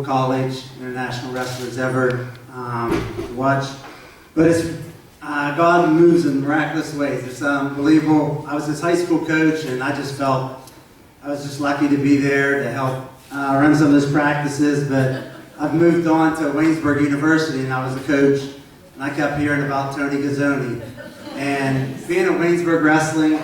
college international wrestlers ever watch. But it's God moves in miraculous ways. It's unbelievable. I was his high school coach, and I just felt I was just lucky to be there to help run some of those practices. But I've moved on to Waynesburg University, and I was a coach, and I kept hearing about Tony Gazzoni. And being at Waynesburg Wrestling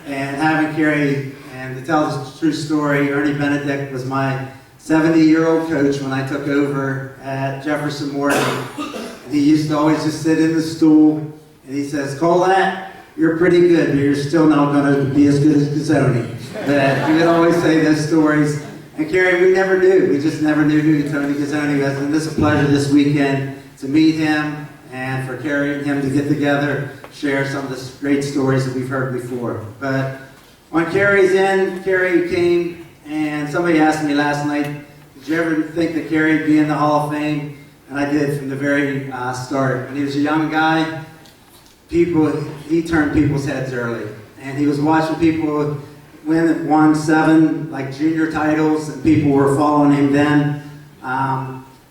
and having Cary, and to tell the true story, Ernie Benedict was my 70-year-old coach when I took over at Jefferson Morgan. And he used to always just sit in the stool, and he says, "Kolat, you're pretty good, but you're still not going to be as good as Gazzoni." But he would always say those stories. And Cary, we never knew. We just never knew who Tony Gazzoni was. And it's a pleasure this weekend to meet him and for Cary and him to get together, share some of the great stories that we've heard before. But on Cary's end, Cary came, and somebody asked me last night, did you ever think that Cary would be in the Hall of Fame? And I did from the very start. When he was a young guy, he turned people's heads early. And he was watching people won 7 like junior titles, and people were following him then.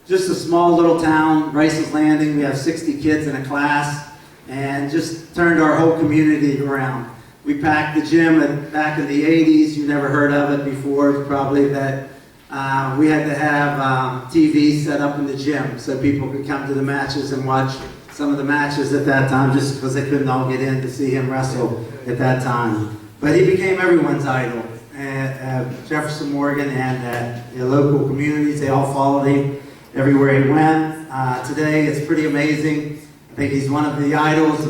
Just a small little town, Rice's Landing. We have 60 kids in a class, and just turned our whole community around. We packed the gym back in the 80s. You never heard of it before, probably, that we had to have TV set up in the gym so people could come to the matches and watch some of the matches at that time, just because they couldn't all get in to see him wrestle at that time. But he became everyone's idol at Jefferson Morgan and at the local communities. They all followed him everywhere he went. Today, it's pretty amazing. I think he's one of the idols.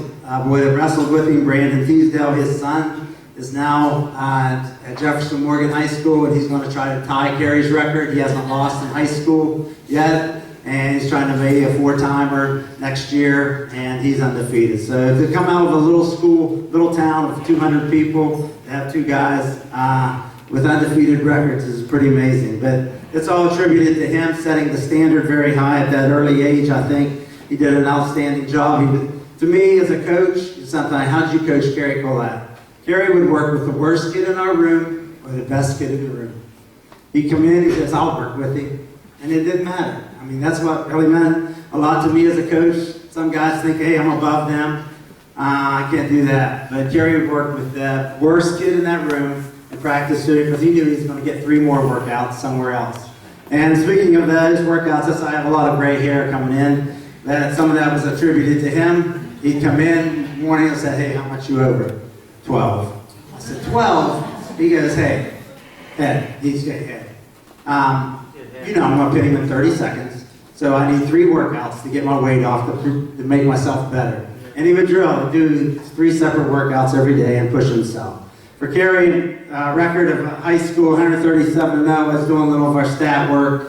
Boy that wrestled with him, Brandon Teasdale, his son, is now at Jefferson Morgan High School, and he's going to try to tie Cary's record. He hasn't lost in high school yet, and he's trying to make a 4-timer next year, and he's undefeated. So to come out of a little town of 200 people, to have 2 guys with undefeated records is pretty amazing. But it's all attributed to him setting the standard very high at that early age. I think he did an outstanding job. To me, as a coach, it's something like, how did you coach Cary Kolat? Cary would work with the worst kid in our room or the best kid in the room. He'd come in, he says, "I'll work with him." And it didn't matter. I mean, that's what really meant a lot to me as a coach. Some guys think, hey, I'm above them. I can't do that. But Cary would work with the worst kid in that room and practice it because he knew he was going to get 3 more workouts somewhere else. And speaking of those workouts, I have a lot of gray hair coming in. Some of that was attributed to him. He'd come in morning and say, "Hey, how much you over?" 12. I said, 12? He goes, "Hey, Ed." He's Ed. You know I'm going to put him in 30 seconds, so I need 3 workouts to get my weight off to make myself better. And he would drill, do 3 separate workouts every day and push himself. For Cary, record of high school, 137-0. I was doing a little of our stat work.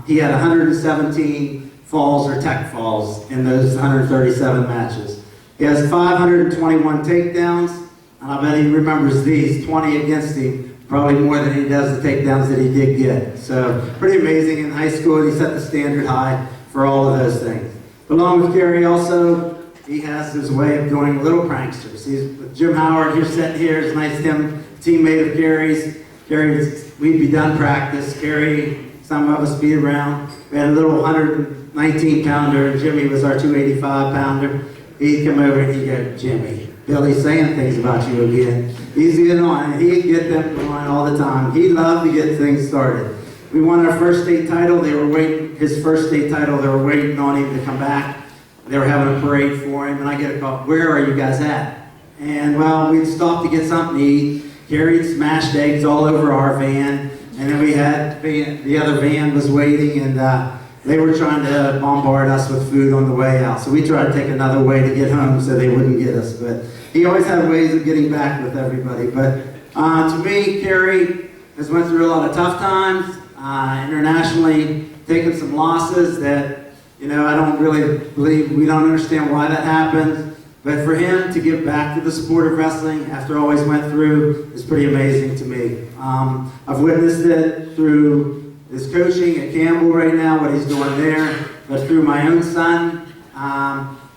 He had 117 falls or tech falls in those 137 matches. He has 521 takedowns, and I bet he remembers these, 20 against him, probably more than he does the takedowns that he did get. So pretty amazing. In high school, he set the standard high for all of those things. Along with Cary also, he has his way of doing little pranksters. He's with Jim Howard, he's sitting here, he's a nice teammate of Cary's. We'd be done practice. Cary, some of us be around. We had a little 119-pounder, and Jimmy was our 285-pounder. He'd come over and he'd go, "Jimmy, Billy's saying things about you again." He's getting on, and he'd get them going all the time. He loved to get things started. We won our first state title. His first state title, they were waiting on him to come back. They were having a parade for him, and I get a call, "Where are you guys at?" And well, we'd stop to get something to eat. Carried smashed eggs all over our van, and then we had the other van was waiting, and they were trying to bombard us with food on the way out. So we tried to take another way to get home so they wouldn't get us. But he always had ways of getting back with everybody. But to me, Cary has went through a lot of tough times, internationally, taken some losses that, I don't really believe, we don't understand why that happened. But for him to give back to the sport of wrestling after all he's went through is pretty amazing to me. I've witnessed it through his coaching at Campbell right now, what he's doing there, but through my own son,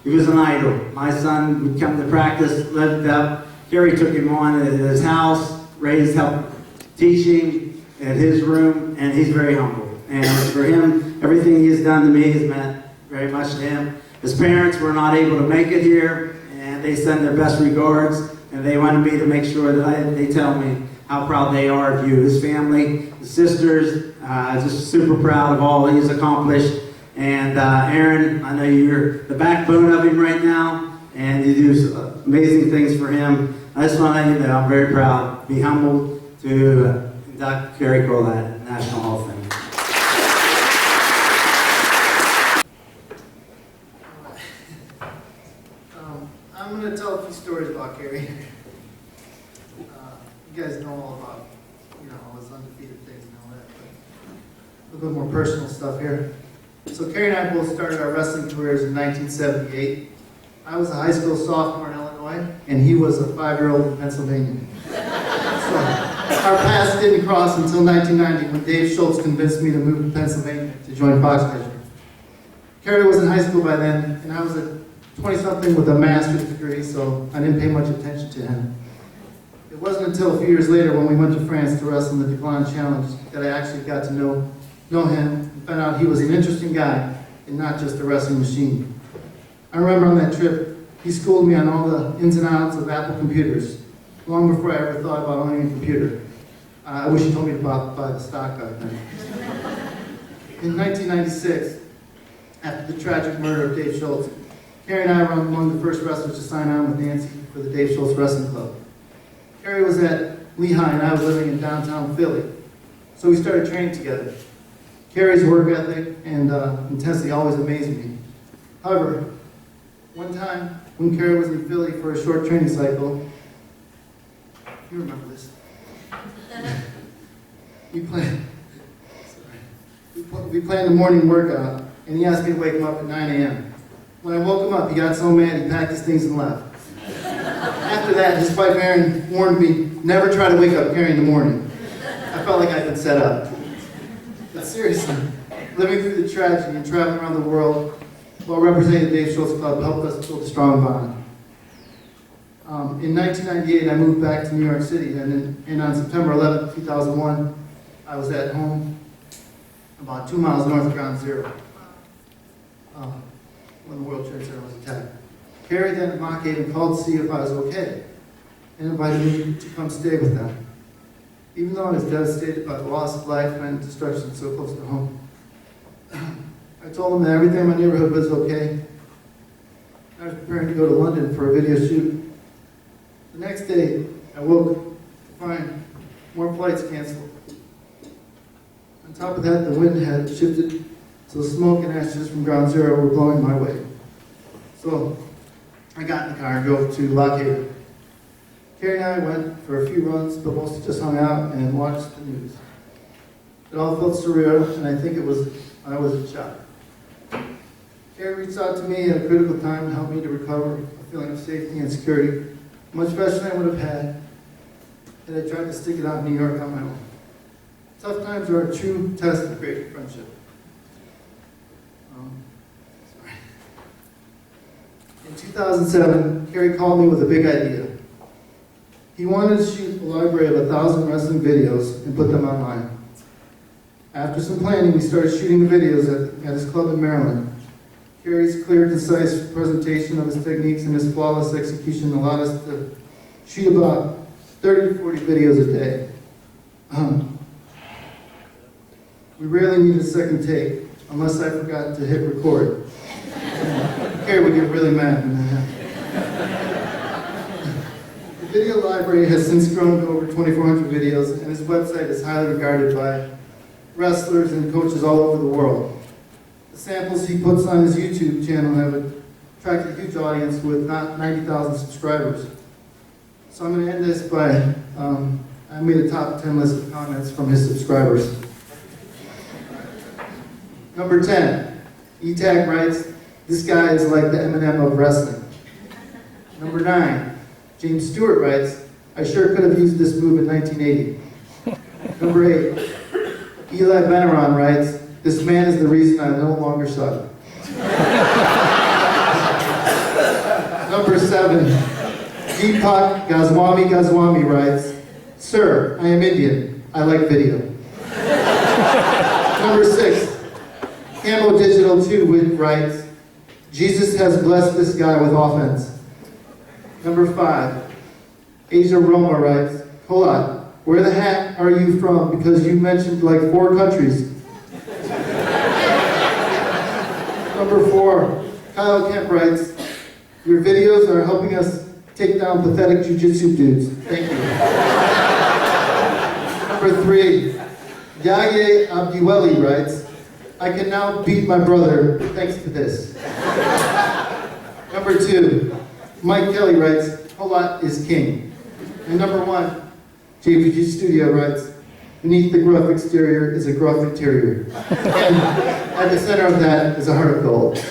he was an idol. My son would come to practice, lived up. Cary took him on at his house, raised, helped teaching, at his room, and he's very humble. And for him, everything he has done to me has meant very much to him. His parents were not able to make it here, and they send their best regards, and they wanted me to make sure that they tell me how proud they are of you. His family, his sisters, just super proud of all he's accomplished. And Aaron, I know you're the backbone of him right now, and you do amazing things for him. I just want to let you know I'm very proud, be humbled to induct Cary Kolat at National Hall of Fame. I'm going to tell a few stories about Cary. You guys know all about, all his undefeated things and all that, but a little bit more personal stuff here. So Cary and I both started our wrestling careers in 1978. I was a high school sophomore in Illinois, and he was a 5-year-old in Pennsylvania. So our paths didn't cross until 1990 when Dave Schultz convinced me to move to Pennsylvania to join Fox Measure. Cary was in high school by then, and I was a 20-something with a master's degree, so I didn't pay much attention to him. It wasn't until a few years later when we went to France to wrestle in the Declan Challenge that I actually got to know him and found out he was an interesting guy and not just a wrestling machine. I remember on that trip, he schooled me on all the ins and outs of Apple computers, long before I ever thought about owning a computer. I wish he told me to buy the stock back then. In 1996, after the tragic murder of Dave Schultz, Cary and I were among the first wrestlers to sign on with Nancy for the Dave Schultz Wrestling Club. Cary was at Lehigh and I was living in downtown Philly, so we started training together. Cary's work ethic and intensity always amazed me. However, one time when Cary was in Philly for a short training cycle, you remember this, we planned a morning workout, and he asked me to wake him up at 9 a.m. When I woke him up, he got so mad he packed his things and left. After that, his wife Erin warned me, never try to wake up Cary in the morning. I felt like I'd been set up. But seriously, living through the tragedy and traveling around the world while representing the Dave Schultz Club helped us build a strong bond. In 1998, I moved back to New York City, and on September 11, 2001, I was at home about 2 miles north of Ground Zero when the World Trade Center was attacked. Cary then at Mock Haven called to see if I was okay and invited me to come stay with them. Even though I was devastated by the loss of life and destruction so close to home, I told him that everything in my neighborhood was okay. I was preparing to go to London for a video shoot. The next day, I woke to find more flights canceled. On top of that, the wind had shifted, so the smoke and ashes from Ground Zero were blowing my way. So I got in the car and drove to Lock Haven. Cary and I went for a few runs, but mostly just hung out and watched the news. It all felt surreal, and I think I was in shock. Cary reached out to me at a critical time and helped me to recover a feeling of safety and security, much better than I would have had I tried to stick it out in New York on my own. Tough times are a true test of great friendship. In 2007, Cary called me with a big idea. He wanted to shoot a library of 1,000 wrestling videos and put them online. After some planning, we started shooting the videos at his club in Maryland. Cary's clear, concise presentation of his techniques and his flawless execution allowed us to shoot about 30 to 40 videos a day. We rarely needed a second take, unless I forgot to hit record. Cary would get really mad when that happened. The video library has since grown to over 2,400 videos, and his website is highly regarded by wrestlers and coaches all over the world. The samples he puts on his YouTube channel have attracted a huge audience with 90,000 subscribers. So I'm going to end this by, I made a top 10 list of comments from his subscribers. Number 10, E-Tag writes, "This guy is like the Eminem of wrestling." Number 9, James Stewart writes, "I sure could have used this move in 1980. Number 8, Eli Benaron writes, "This man is the reason I no longer suck." Number 7, Deepak Goswami writes, "Sir, I am Indian. I like video." Number 6, Camo Digital 2 writes, Jesus has blessed this guy with offense. Number 5, Asia Roma writes, Kolat, where the heck are you from? Because you mentioned like 4 countries. Number 4, Kyle Kemp writes, your videos are helping us take down pathetic jiu-jitsu dudes. Thank you. Number 3, Yaye Abdiweli writes, I can now beat my brother thanks to this. Number 2, Mike Kelly writes, Kolat is king. And number 1, JPG Studio writes, beneath the gruff exterior is a gruff interior. And at the center of that is a heart of gold.